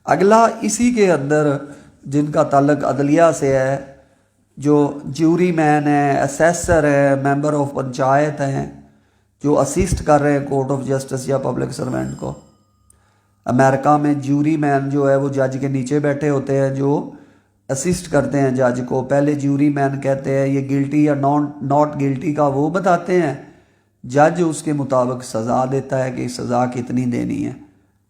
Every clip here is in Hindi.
अगला इसी के अंदर जिनका ताल्लुक अदलिया से है, जो ज्यूरी मैन है, असेसर है, मेंबर ऑफ पंचायत हैं, जो असिस्ट कर रहे हैं कोर्ट ऑफ जस्टिस या पब्लिक सर्वेंट को। अमेरिका में ज्यूरी मैन जो है वो जज के नीचे बैठे होते हैं, जो असिस्ट करते हैं जज को। पहले ज्यूरी मैन कहते हैं ये गिल्टी या नॉट गिल्टी का वो बताते हैं, जज उसके मुताबिक सज़ा देता है कि सज़ा कितनी देनी है,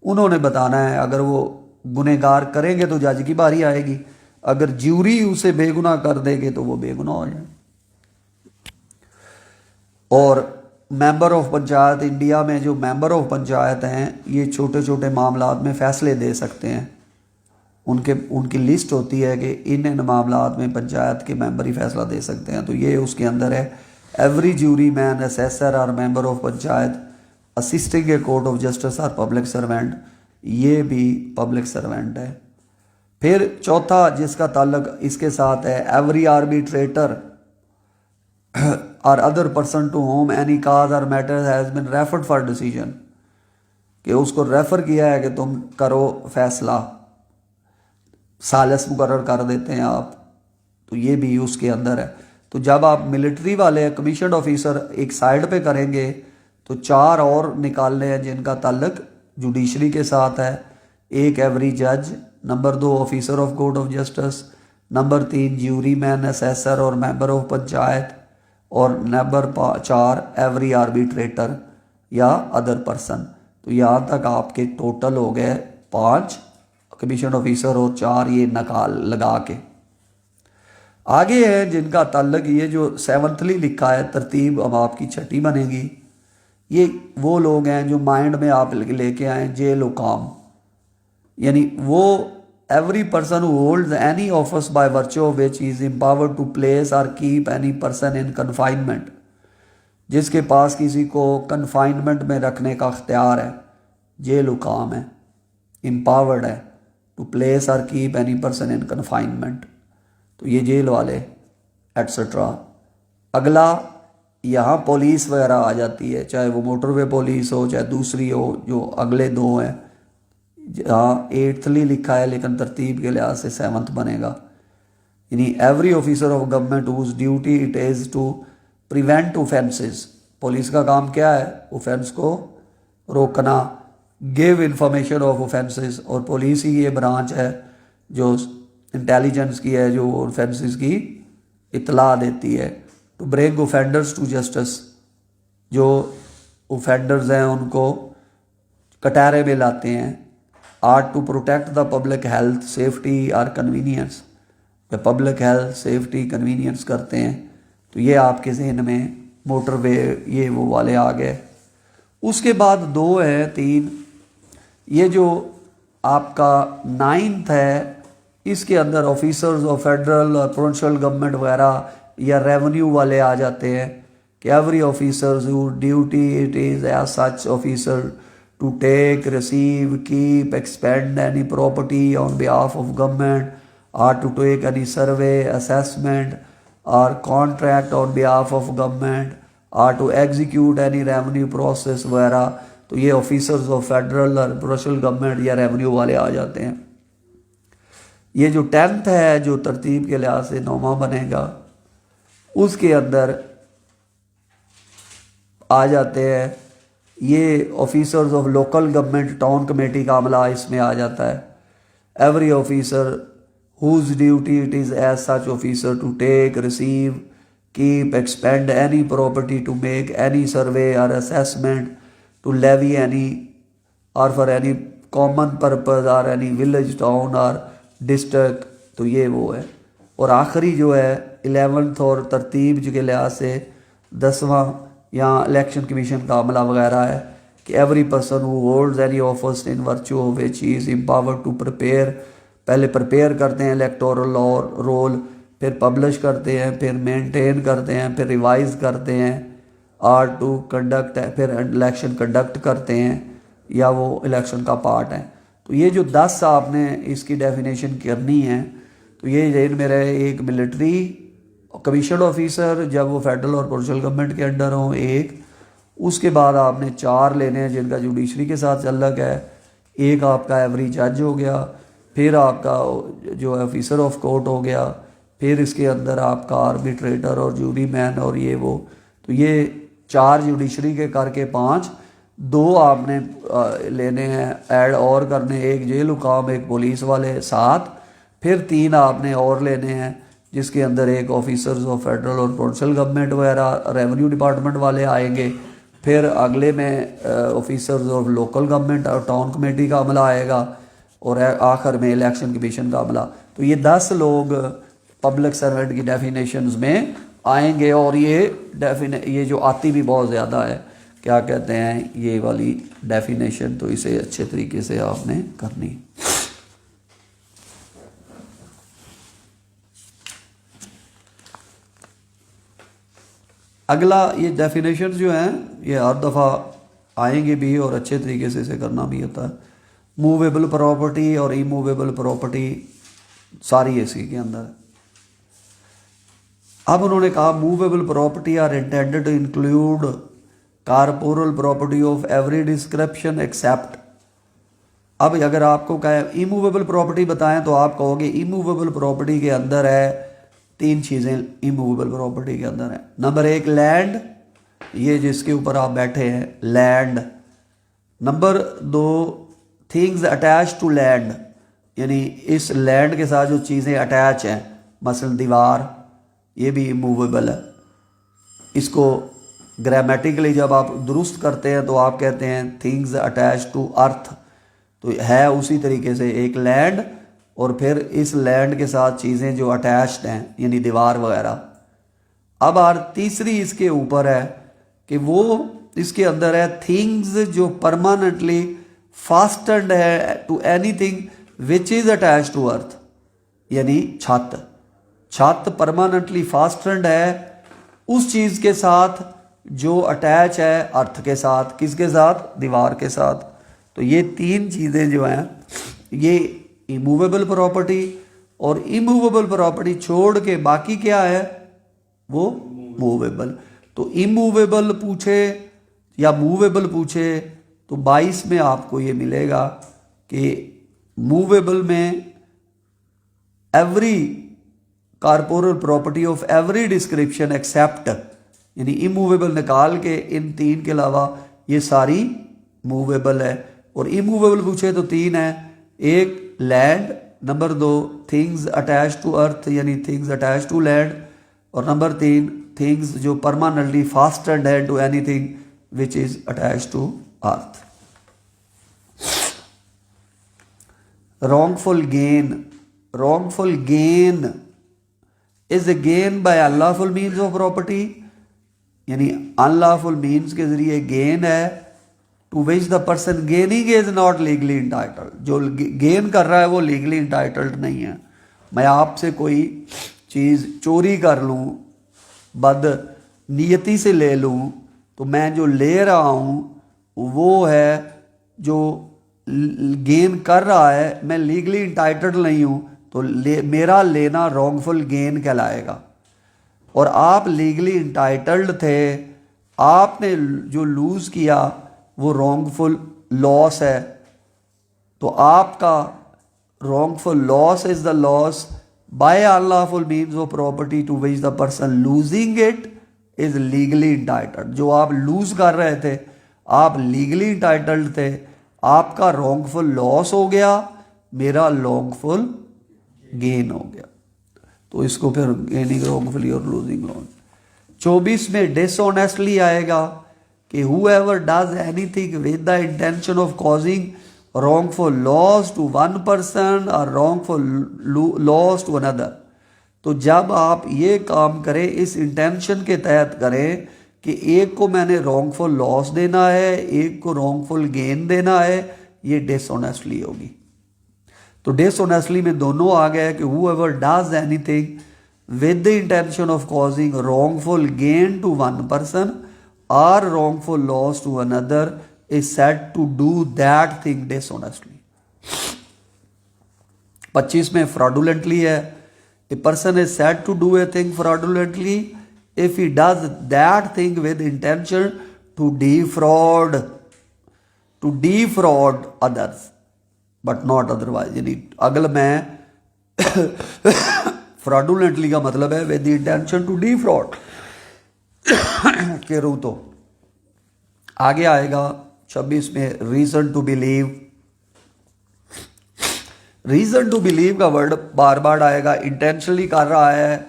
उन्होंने बताना है। अगर वो गुनहगार करेंगे तो जज की बारी आएगी, अगर ज्यूरी उसे बेगुनाह कर देगी तो वो बेगुनाह हो जाए। और मेंबर ऑफ पंचायत, इंडिया में जो मेंबर ऑफ पंचायत हैं ये छोटे छोटे मामलात में फ़ैसले दे सकते हैं। उनकी लिस्ट होती है कि इन मामलात में पंचायत के मेंबर ही फैसला दे सकते हैं। तो ये उसके अंदर है, एवरी ज्यूरी मैन, असेसर और member of panchayat assisting a court of justice और पब्लिक सर्वेंट, ये भी पब्लिक सर्वेंट है। फिर चौथा जिसका ताल्लुक इसके साथ है, every arbitrator or other person to whom any cause or matter has been referred for decision, कि उसको रेफ़र किया है कि तुम करो फैसला, सालिस मुकर्रर कर देते हैं आप, तो ये भी उसके अंदर है। तो जब आप मिलिट्री वाले कमीशन ऑफिसर एक साइड पे करेंगे तो 4 और निकालने हैं जिनका ताल्लुक जुडिशरी के साथ है। एक एवरी जज, number 2 officer of court of justice, number 3 jury man, assessor और मेंबर ऑफ पंचायत, और नंबर 4 एवरी आर्बिट्रेटर या अदर पर्सन। तो यहाँ तक आपके टोटल हो गए 5 कमीशन ऑफिसर और 4 ये नकाल लगा के। आगे है जिनका ताल्लुक, ये जो 7वीं लिखा है तरतीब, अब आपकी 6ठी बनेगी। ये वो लोग हैं जो माइंड में आप लेके आए, जेल हुकाम, यानी वो every person who holds any office by virtue of which is empowered to place or keep any person in confinement, जिसके पास किसी को कन्फाइनमेंट में रखने का अख्तियार है, जेल हुकाम है, एम्पावर्ड है to place or keep any person in confinement, तो ये जेल वाले एट्सेट्रा। अगला यहाँ पुलिस वगैरह आ जाती है, चाहे वो मोटरवे पुलिस हो चाहे दूसरी हो, जो अगले 2 हैं। यहाँ 8वीं लिखा है लेकिन तरतीब के लिहाज से 7th बनेगा, यानी every officer of government whose duty it is to prevent offences. Police का काम क्या है? ऑफेंस को रोकना। गिव इंफॉर्मेशन ऑफ ऑफेंसेस, और पुलिस ही ये ब्रांच है जो इंटेलिजेंस की है, जो ऑफेंसेस की इतला देती है। To bring offenders to justice, जो ऑफेंडर्स हैं उनको कटारे में लाते हैं। Or to protect the public health, safety और कन्वीनियंस, वे पब्लिक हेल्थ, सेफ्टी, कन्वीनियंस करते हैं। तो ये आपके जहन में मोटरवे ये वो वाले आ गए। उसके बाद 2 है 3, ये जो आपका 9th है, इसके अंदर officers of federal or provincial government वगैरह या रेवेन्यू वाले आ जाते हैं कि every officers who duty it is as such officer to take, receive, keep, expend any property on behalf of government, or to take any survey, assessment or contract on behalf of government, or to execute any revenue process वगैरह। तो ये officers of federal or provincial government या रेवेन्यू वाले आ जाते हैं। ये जो 10th है, जो तरतीब के लिहाज से 9वां बनेगा, उसके अंदर आ जाते हैं ये officers of local government, town committee का अमला इसमें आ जाता है। Every officer whose duty it is as such officer to take, receive, keep, expend any property, to make any survey or assessment, to levy any or for any common purpose or any village, town or district. तो ये वो है। और आखिरी जो है 11th और तरतीब के लिहाज से 10वां, यहाँ इलेक्शन कमीशन का अमला वगैरह है कि every person who holds any office in virtue of which is empowered to prepare, पहले प्रिपेयर करते हैं इलेक्टोरल रोल, फिर पब्लिश करते हैं, फिर मेंटेन करते हैं, फिर रिवाइज करते हैं, आर टू कंडक्ट है, फिर इलेक्शन कंडक्ट करते हैं या वो इलेक्शन का पार्ट है। तो ये जो 10 आपने इसकी डेफिनेशन करनी है, तो ये जेल में रहे एक मिलिट्री कमीशन ऑफिसर जब वो फेडरल और प्रोविंशियल गवर्नमेंट के अंडर हों एक, उसके बाद आपने 4 लेने हैं जिनका जुडिशरी के साथ ताल्लुक है। एक आपका एवरी जज हो गया, फिर आपका जो है ऑफिसर ऑफ कोर्ट हो गया, फिर इसके अंदर आपका आर्बिट्रेटर और जूरी मैन और ये वो। तो ये 4 जुडिशरी के करके 5, 2 आपने लेने हैं ऐड और करने, एक जेल हुकाम, एक पुलिस वाले 7, फिर 3 आपने और लेने हैं जिसके अंदर एक officers of federal or provincial government वगैरह रेवेन्यू डिपार्टमेंट वाले आएंगे, फिर अगले में ऑफिसर्स ऑफ लोकल गवर्नमेंट और टाउन कमेटी का अमला आएगा, और आखिर में इलेक्शन कमीशन का अमला। तो ये 10 लोग पब्लिक सर्वेंट की डेफिनेशंस में आएंगे, और ये जो आती भी बहुत ज़्यादा है, क्या कहते हैं ये वाली डेफिनेशन, तो इसे अच्छे तरीके से आपने करनी। अगला ये डेफिनेशन जो हैं ये हर दफ़ा आएंगे भी और अच्छे तरीके से इसे करना भी होता है। मूवेबल प्रॉपर्टी और इमूवेबल प्रॉपर्टी सारी इसी के अंदर है। अब उन्होंने कहा movable property are intended to include corporeal property of every description except. अब अगर आपको कहे इमूवेबल प्रॉपर्टी बताएं तो आप कहोगे इमूवेबल प्रॉपर्टी के अंदर है 3 चीज़ें इमूवेबल प्रॉपर्टी के अंदर है। नंबर 1 लैंड, ये जिसके ऊपर आप बैठे हैं land. Number 2 things attach to land, यानी इस लैंड के साथ जो चीज़ें अटैच हैं, मसलन दीवार, ये भी इमूवेबल है। इसको ग्रामेटिकली जब आप दुरुस्त करते हैं तो आप कहते हैं थिंग्स अटैच टू अर्थ, तो है उसी तरीके से एक लैंड और फिर इस लैंड के साथ चीज़ें जो अटैच्ड हैं यानी दीवार वगैरह। अब और तीसरी इसके ऊपर है कि वो इसके अंदर है थिंग्स जो परमानेंटली फास्टेंड है to anything which is attach to earth, यानी छत परमानेंटली फास्टेंड है उस चीज़ के साथ जो अटैच है अर्थ के साथ, किसके साथ, दीवार के साथ। तो ये 3 चीज़ें जो हैं ये इमूवेबल प्रॉपर्टी और इमूवेबल प्रॉपर्टी छोड़ के बाकी क्या है वो मूवेबल। तो इमूवेबल पूछे या मूवेबल पूछे तो 22 में आपको ये मिलेगा कि मूवेबल में every corporeal property of every description except, यानी इमूवेबल निकाल के इन 3 के अलावा ये सारी मूवेबल है। और इमूवेबल पूछे तो 3 है, एक land, number 2 things attach to earth यानी थिंग्स अटैच टू लैंड, और नंबर 3 थिंग्स जो परमानेंटली फास्टेंड है to anything which is attach to earth. wrongful gain is a gain by unlawful means of property, यानी unlawful means के जरिए गेन है to which the person gaining is not legally entitled, जो गेन कर रहा है वो legally entitled नहीं है। मैं आपसे कोई चीज़ चोरी कर लूँ, बद नियति से ले लूँ, तो मैं जो ले रहा हूँ वो है जो गेन कर रहा है, मैं लीगली इंटाइटल्ड नहीं हूँ, तो मेरा लेना रॉन्गफुल गेन कहलाएगा। और आप लीगली इंटाइटल्ड थे, आपने जो लूज़ किया वो रॉन्गफुल लॉस है, तो आपका wrongful loss is the loss by unlawful means of property to which the person losing it is legally entitled। जो आप लूज कर रहे थे, आप लीगली इंटाइटल्ड थे, आपका wrongful loss हो गया, मेरा wrongful गेन हो गया। तो इसको फिर गेनिंग wrongfully और लूजिंग लॉस। 24 में डिसऑनेस्टली आएगा कि whoever does anything with the intention of causing wrongful loss to one person or wrongful loss to another। तो जब आप ये काम करें इस इंटेंशन के तहत करें कि एक को मैंने wrongful loss देना है, एक को wrongful gain देना है, ये डिसऑनेस्टली होगी। तो डिसऑनेस्टली में दोनों आ गया कि whoever does anything with the intention of causing wrongful gain to one person or wrongful loss to another is said to do that thing dishonestly। 25 में fraudulently है, a person is said to do a thing fraudulently if he does that thing with intention to defraud others but not otherwise. यानी अगर मैं फ्रॉडुलेंटली का मतलब है with the intention to defraud करूँ तो। आगे आएगा 26 में reason to believe. Reason to believe का वर्ड बार बार आएगा। इंटेंशनली कर रहा है,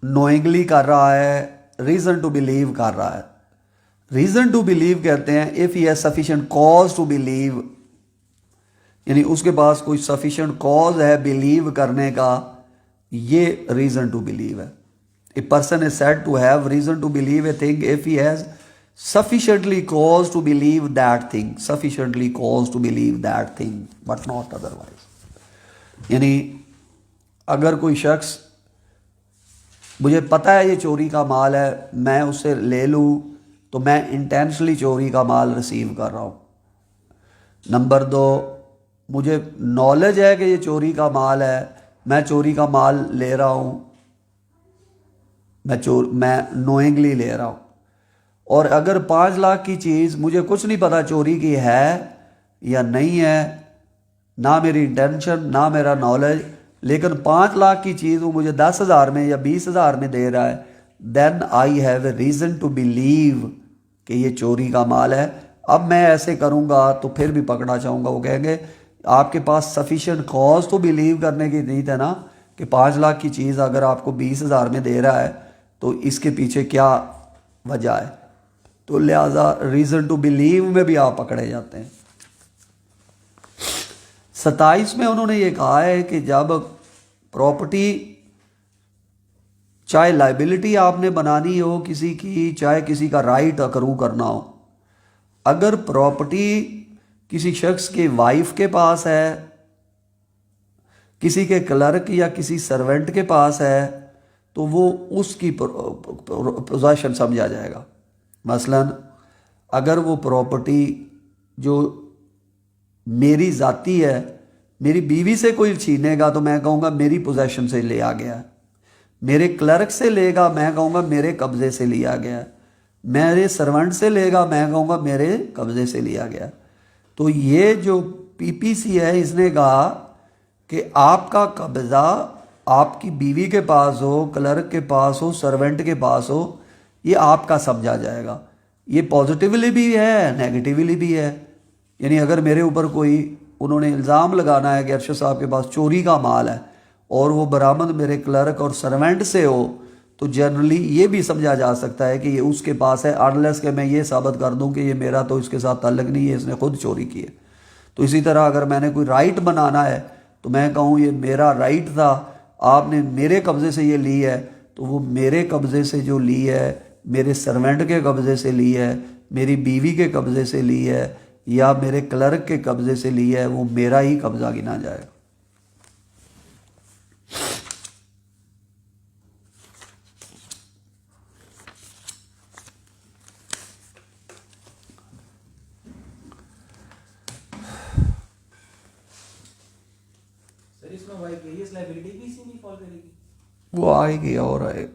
नोइंगली कर रहा है, रीजन टू बिलीव कर रहा है। रीजन टू बिलीव कहते हैं if he has sufficient cause to believe, यानी उसके पास कोई सफिशिएंट कॉज है बिलीव करने का, ये रीजन टू बिलीव है। A person is said to have reason to believe a thing if he has sufficiently cause to believe that thing, sufficiently cause to believe that thing but not otherwise। यानी अगर कोई शख्स, मुझे पता है ये चोरी का माल है, मैं उससे ले लूँ तो मैं इंटेंशनली चोरी का माल रिसीव कर रहा हूँ। नंबर 2, मुझे नॉलेज है कि ये चोरी का माल है, मैं चोरी का माल ले रहा हूँ, मैं नोइंगली ले रहा हूँ। और अगर 5 लाख की चीज़ मुझे कुछ नहीं पता चोरी की है या नहीं है, ना मेरी इंटेंशन ना मेरा नॉलेज, लेकिन 5 लाख की चीज़ वो मुझे 10,000 में या 20,000 में दे रहा है, then I have a reason to believe कि ये चोरी का माल है। अब मैं ऐसे करूँगा तो फिर भी पकड़ा जाऊँगा। वो कहेंगे आपके पास सफिशिएंट कॉज तो बिलीव करने की नहीं था ना कि 5 लाख की चीज़ अगर आपको 20,000 में दे रहा है तो इसके पीछे क्या वजह है। तो लिहाजा रीजन टू बिलीव में भी आप पकड़े जाते हैं। 27 में उन्होंने ये कहा है कि जब प्रॉपर्टी, चाहे लाइबिलिटी आपने बनानी हो किसी की, चाहे किसी का राइट अकरू करना हो, अगर प्रॉपर्टी किसी शख्स के वाइफ के पास है, किसी के क्लर्क या किसी सर्वेंट के पास है, तो वो उसकी पोजेशन समझा जाएगा। मसलन अगर वो प्रॉपर्टी जो मेरी ज़ाती है, मेरी बीवी से कोई छीनेगा तो मैं कहूँगा मेरी पोजेशन से लिया गया है, मेरे क्लर्क से लेगा मैं कहूँगा मेरे कब्ज़े से लिया गया है, मेरे सर्वेंट से लेगा मैं कहूँगा मेरे कब्ज़े से लिया गया। तो ये जो पीपीसी है इसने कहा कि आपका कब्ज़ा आपकी बीवी के पास हो, क्लर्क के पास हो, सर्वेंट के पास हो, ये आपका समझा जाएगा। ये पॉजिटिवली भी है, नेगेटिवली भी है। यानी अगर मेरे ऊपर कोई, उन्होंने इल्ज़ाम लगाना है कि अरशद साहब के पास चोरी का माल है और वो बरामद मेरे क्लर्क और सर्वेंट से हो, तो जनरली ये भी समझा जा सकता है कि ये उसके पास है, अनलेस कि मैं ये साबित कर दूं कि ये मेरा तो इसके साथ ताल्लुक नहीं है, इसने खुद चोरी की है। तो इसी तरह अगर मैंने कोई राइट बनाना है तो मैं कहूँ ये मेरा राइट था, आपने मेरे कब्ज़े से ये ली है, तो वो मेरे कब्ज़े से जो ली है, मेरे सर्वेंट के कब्ज़े से ली है, मेरी बीवी के कब्ज़े से ली है या मेरे क्लर्क के कब्ज़े से ली है, वो मेरा ही कब्ज़ा गिना जाएगा। सर इसमें वाइकेरियस लायबिलिटी भी इसी में फॉल करेगी? वो आएगी और आएगी।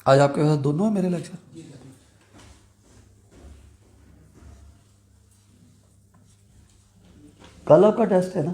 आज आपके पास दोनों है मेरे लेक्चर? कल आपका टेस्ट है ना?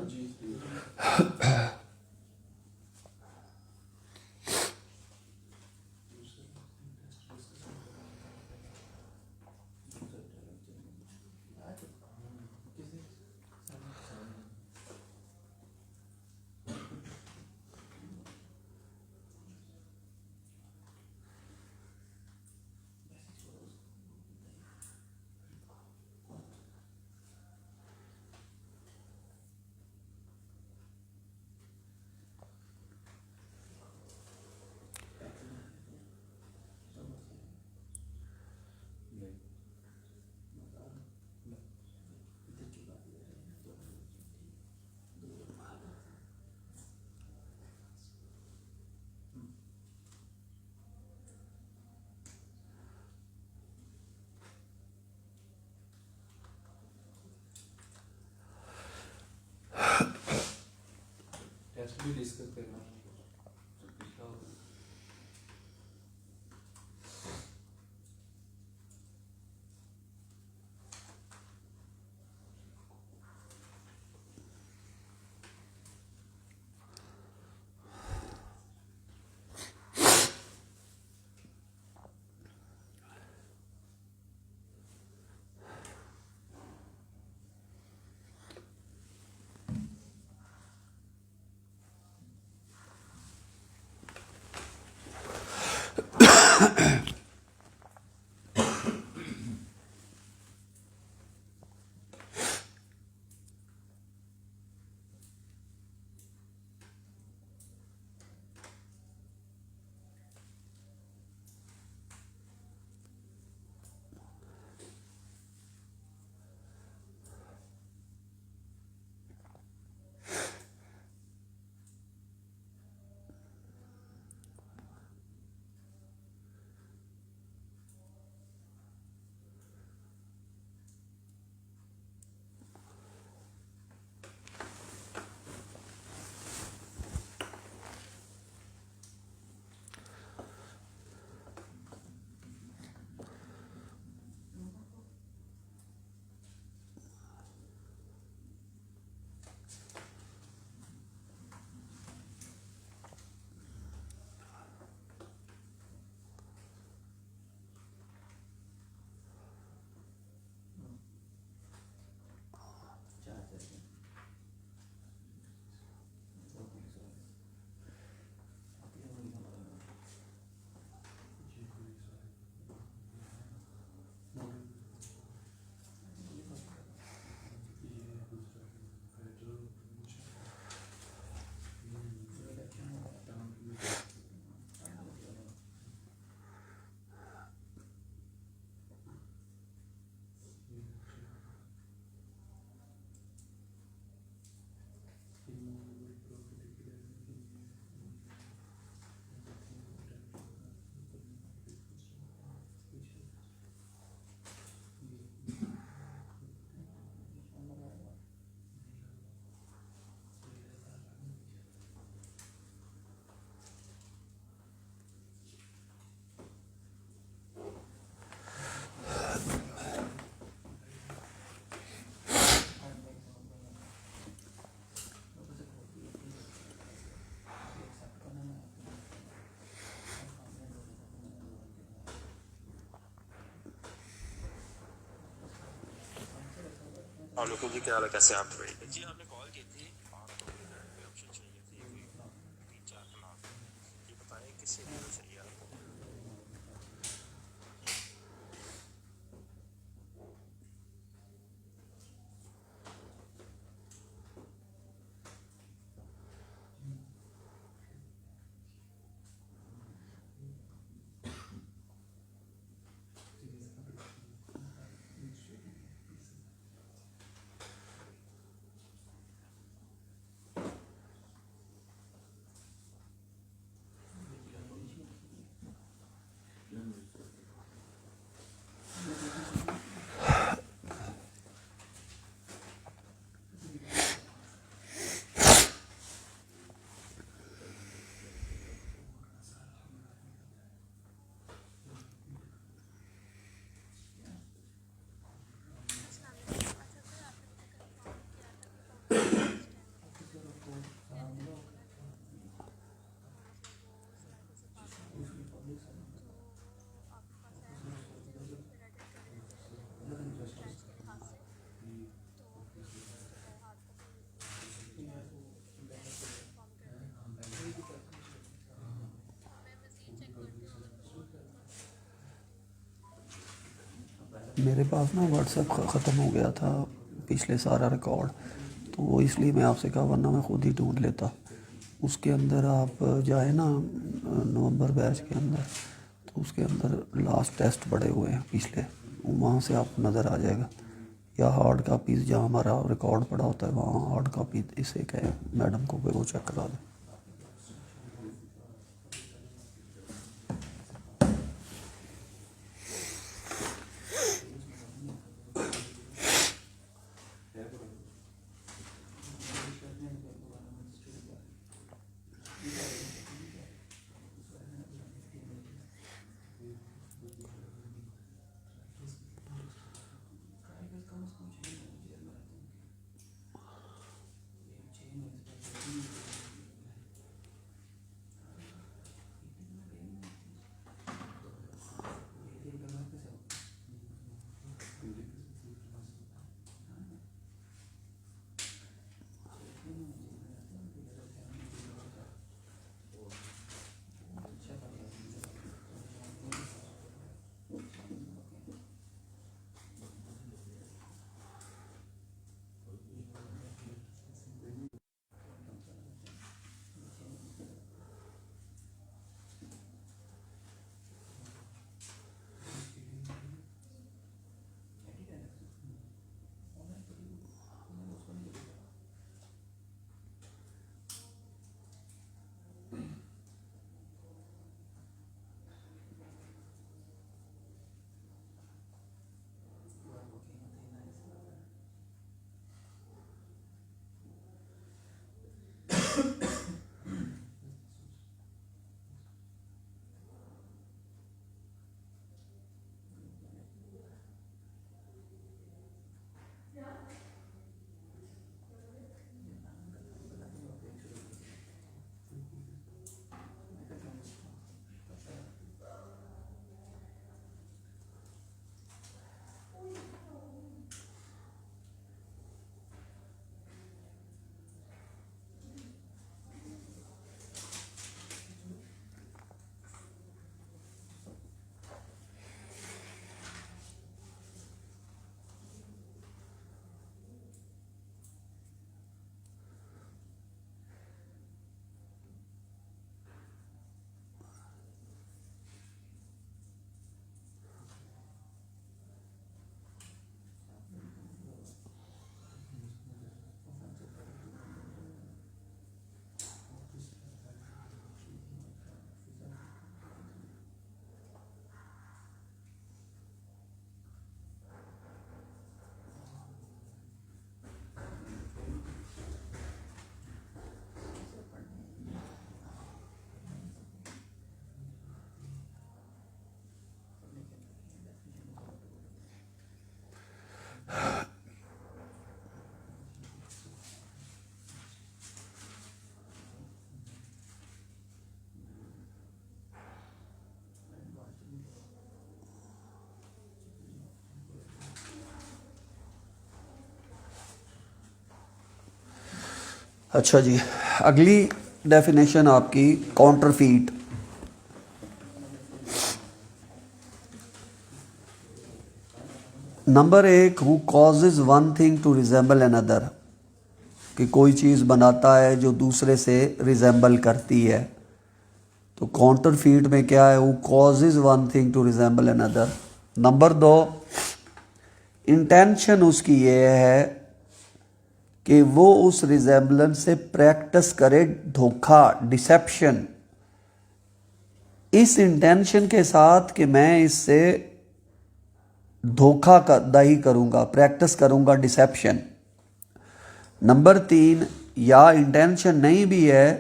टेस्ट भी डिस्कस करना। वालेकुम जी, क्या हाल है, कैसे हैं आप? जी आपने कॉल की थी, आपको ऑप्शन चाहिए थी कोई 3-4 लाख, ये बताएं किस एरिया में चाहिए आपको? मेरे पास ना व्हाट्सएप ख़त्म हो गया था पिछले सारा रिकॉर्ड, तो वो इसलिए मैं आपसे कहा, वरना मैं ख़ुद ही ढूंढ लेता। उसके अंदर आप जाए ना नवंबर बैच के अंदर, तो उसके अंदर लास्ट टेस्ट पड़े हुए हैं पिछले, वहाँ से आप नज़र आ जाएगा। या हार्ड कापीज़ जहाँ हमारा रिकॉर्ड पड़ा होता है वहाँ हार्ड कापी इसे कहे मैडम को वो चेक करा दें। अच्छा जी, अगली डेफिनेशन आपकी counterfeit. Number 1, who causes one thing to resemble another, कि कोई चीज़ बनाता है जो दूसरे से रिजेंबल करती है। तो काउंटरफीट में क्या है, who causes one thing to resemble another. Number 2, intention उसकी ये है कि वो उस रिजेंबलेंस से प्रैक्टिस करे धोखा, डिसेप्शन, इस इंटेंशन के साथ कि मैं इससे धोखा दही करूंगा, प्रैक्टिस करूंगा डिसेप्शन। नंबर 3, या इंटेंशन नहीं भी है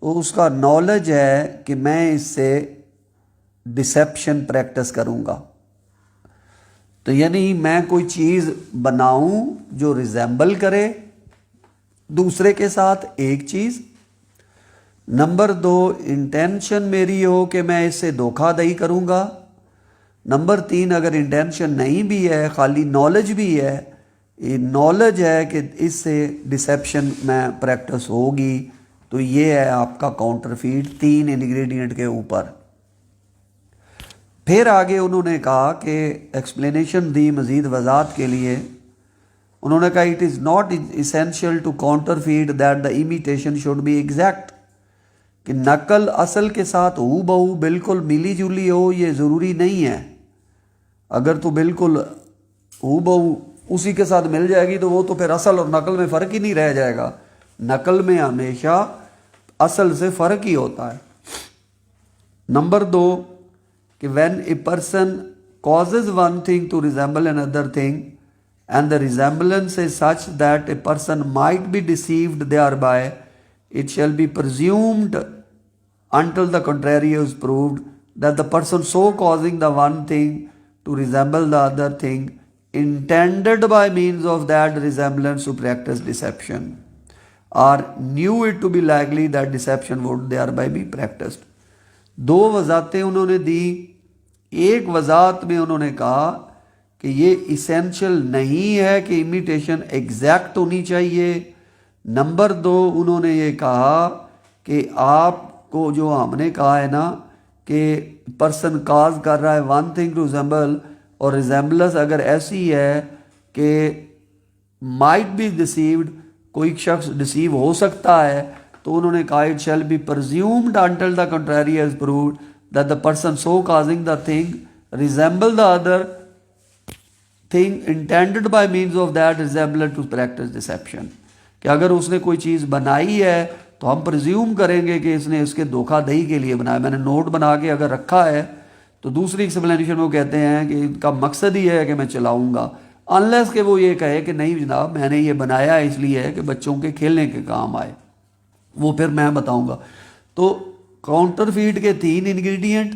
तो उसका नॉलेज है कि मैं इससे डिसेप्शन प्रैक्टिस करूंगा। तो यानी मैं कोई चीज़ बनाऊं जो रिजेंबल करे दूसरे के साथ, एक चीज़। नंबर 2, इंटेंशन मेरी हो कि मैं इससे धोखाधड़ी करूंगा। नंबर 3, अगर इंटेंशन नहीं भी है, खाली नॉलेज भी है, ये नॉलेज है कि इससे डिसेप्शन में प्रैक्टिस होगी, तो ये है आपका काउंटरफीट 3 इंग्रेडिएंट के ऊपर। फिर आगे उन्होंने कहा कि एक्सप्लेनेशन दी मज़ीद वजाहत के लिए। उन्होंने कहा it is not essential to counterfeit that the imitation should be exact, कि नकल असल के साथ हू बहू बिल्कुल मिली जुली हो, ये ज़रूरी नहीं है। अगर तो बिल्कुल हू बहू उसी के साथ मिल जाएगी तो वो तो फिर असल और नकल में फ़र्क ही नहीं रह जाएगा। नकल में हमेशा असल से फ़र्क ही होता है। नंबर 2, कि when a person causes one thing to resemble another thing and the resemblance is such that a person might be deceived thereby, it shall be presumed until the contrary is proved that the person so causing the one thing to resemble the other thing intended by means of that resemblance to practice deception or knew it to be likely that deception would thereby be practiced। 2 वजाहतें उन्होंने दी। एक वजाहत में उन्होंने कहा कि ये इसेंशियल नहीं है कि इमिटेशन एग्जैक्ट होनी चाहिए। नंबर 2, उन्होंने ये कहा कि आपको जो हमने कहा है ना कि पर्सन काज कर रहा है वन थिंग टू रिजेंबल, और रिजेंबलेंस अगर ऐसी है कि माइट बी डिसीव्ड, कोई शख्स डिसीव हो सकता है, तो उन्होंने कहा it shall be presumed until the contrary is proved that the person so causing the thing resemble the other thing intended by means of that resemblance to practise deception. कि अगर उसने कोई चीज़ बनाई है तो हम प्रिज्यूम करेंगे कि इसने उसके धोखाधड़ी के लिए बनाया। मैंने नोट बना के अगर रखा है तो दूसरी एक्सप्लेनेशन वो कहते हैं कि इनका मकसद ही है कि मैं चलाऊंगा, अनलेस कि वो ये कहे कि नहीं जनाब मैंने ये बनाया इसलिए है कि बच्चों के खेलने के काम आए, वो फिर मैं बताऊंगा। तो काउंटरफीट के 3 इंग्रेडिएंट